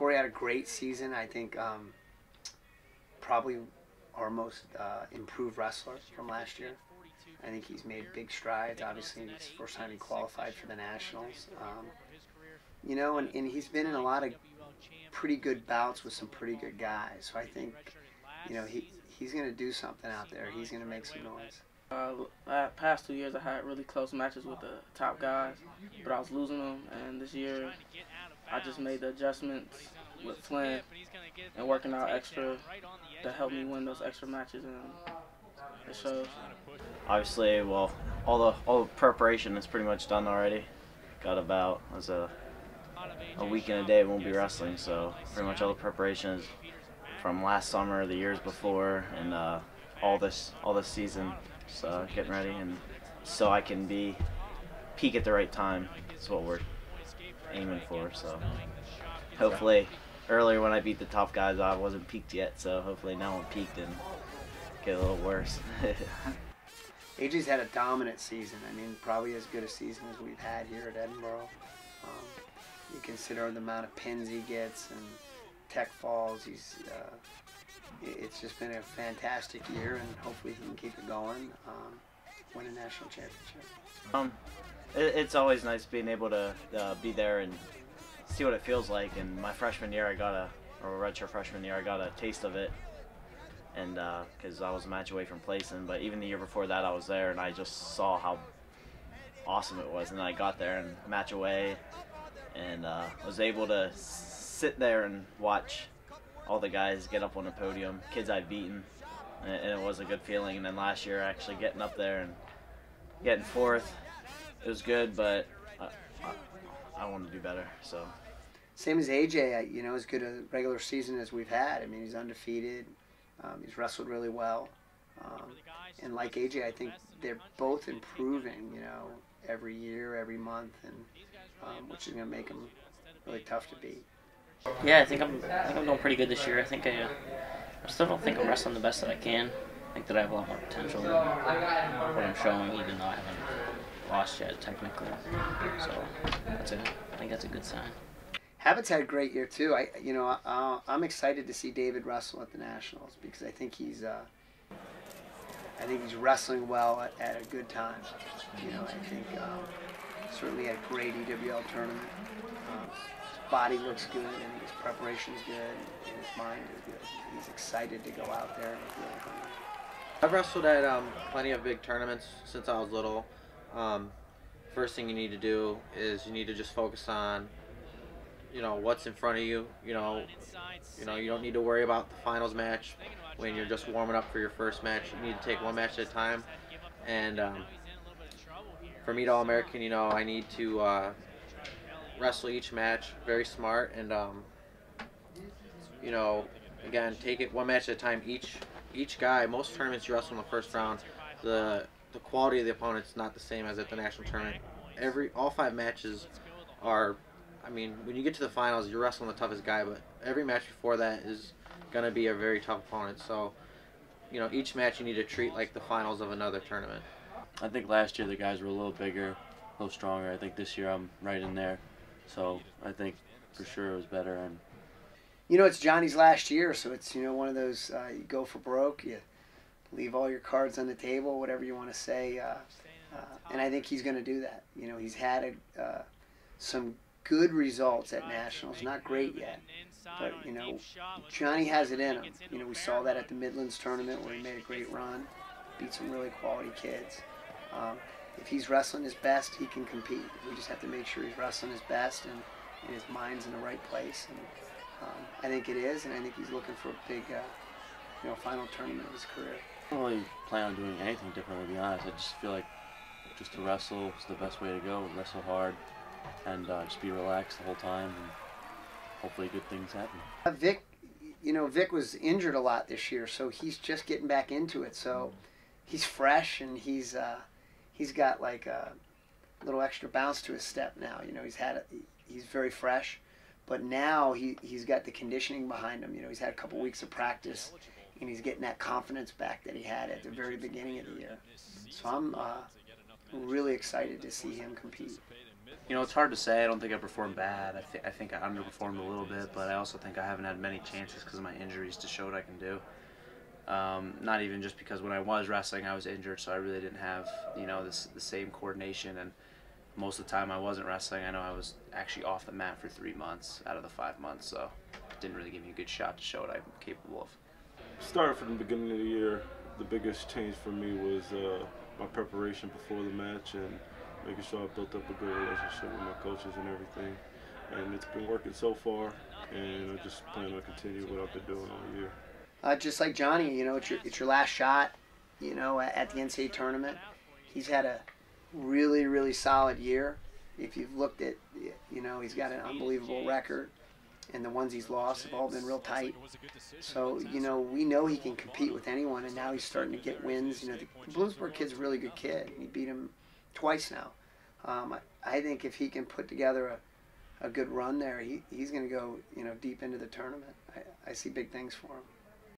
Corey had a great season. I think probably our most improved wrestler from last year. I think he's made big strides. Obviously, it's the first time he qualified for the Nationals. You know, and he's been in a lot of pretty good bouts with some pretty good guys. So I think, you know, he's going to do something out there. He's going to make some noise. Past 2 years, I had really close matches with the top guys, but I was losing them. And this year, I just made the adjustments with Flynn and working out extra to help me win those extra matches, and it shows. Obviously, well, all the preparation is pretty much done already. Got about a week and a day won't be wrestling, so pretty much all the preparation is from last summer, the years before, and all this season. So getting ready, and so I can peak at the right time. That's what we're aiming for. So hopefully, earlier when I beat the top guys, I wasn't peaked yet. So hopefully now I'm peaked and get a little worse. AJ's had a dominant season. I mean, probably as good a season as we've had here at Edinboro. You consider the amount of pins he gets and tech falls. It's just been a fantastic year, and hopefully he can keep it going, win a national championship. It's always nice being able to be there and see what it feels like. And my freshman year, or redshirt freshman year, I got a taste of it, and because I was a match away from placing. But even the year before that, I was there, and I just saw how awesome it was. And I got there and match away, and was able to sit there and watch all the guys get up on the podium, kids I'd beaten, and it was a good feeling. And then last year, actually getting up there and getting fourth, it was good, but I want to do better. So, same as AJ, you know, as good a regular season as we've had. I mean, he's undefeated. He's wrestled really well, and like AJ, I think they're both improving. You know, every year, every month, and which is going to make them really tough to beat. Yeah, I think I'm doing pretty good this year. I still don't think I'm wrestling the best that I can. I think that I have a lot more potential than what I'm showing, even though I haven't lost yet technically. So I think that's a good sign. Habit's had a great year too. I'm excited to see David wrestle at the Nationals because I think he's wrestling well at a good time. You know, I think certainly had a great EWL tournament. His body looks good, and his preparation's good, and his mind is good. He's excited to go out there and look really hungry. I've wrestled at plenty of big tournaments since I was little. First thing you need to do is you need to just focus on, you know, what's in front of you. You don't need to worry about the finals match when you're just warming up for your first match. You need to take one match at a time. And for me to All-American, you know, I need to wrestle each match very smart, and you know, again, take it one match at a time. Each guy, most tournaments you wrestle in the first round, the quality of the opponent's not the same as at the national tournament. All 5 matches are, I mean, when you get to the finals, you're wrestling the toughest guy, but every match before that is gonna be a very tough opponent. So, you know, each match you need to treat like the finals of another tournament. I think last year the guys were a little bigger, a little stronger. I think this year I'm right in there. So I think for sure it was better. And you know, it's Johnny's last year, so it's, you know, one of those you go for broke, you leave all your cards on the table, whatever you want to say, and I think he's going to do that. You know, he's had some good results at Nationals, not great yet, but you know, Johnny has it in him. You know, we saw that at the Midlands tournament where he made a great run, beat some really quality kids. If he's wrestling his best, he can compete. We just have to make sure he's wrestling his best and his mind's in the right place. And I think it is, and I think he's looking for a big, you know, final tournament of his career. I don't really plan on doing anything different, to be honest. I just feel like just to wrestle is the best way to go. Wrestle hard and just be relaxed the whole time, and hopefully good things happen. Vic was injured a lot this year, so he's just getting back into it. So he's fresh, and he's got like a little extra bounce to his step now. You know, he's very fresh, but now he's got the conditioning behind him. You know, he's had a couple weeks of practice, and he's getting that confidence back that he had at the very beginning of the year. So I'm really excited to see him compete. You know, it's hard to say. I don't think I performed bad. I think I underperformed a little bit, but I also think I haven't had many chances because of my injuries to show what I can do. Not even just because when I was wrestling, I was injured, so I really didn't have, you know, the same coordination. And most of the time I wasn't wrestling, I know I was actually off the mat for 3 months out of the 5 months, so it didn't really give me a good shot to show what I'm capable of. Starting from the beginning of the year, the biggest change for me was my preparation before the match and making sure I built up a good relationship with my coaches and everything. And it's been working so far, and I just plan on continuing what I've been doing all year. Just like Johnny, you know, it's your last shot, you know, at the NCAA tournament. He's had a really, really solid year. If you've looked at, you know, he's got an unbelievable record, and the ones he's lost have all been real tight. So, you know, we know he can compete with anyone, and now he's starting to get wins. You know, the Bloomsburg kid's a really good kid. He beat him twice now. I think if he can put together a good run there, he's going to go, you know, deep into the tournament. I see big things for him.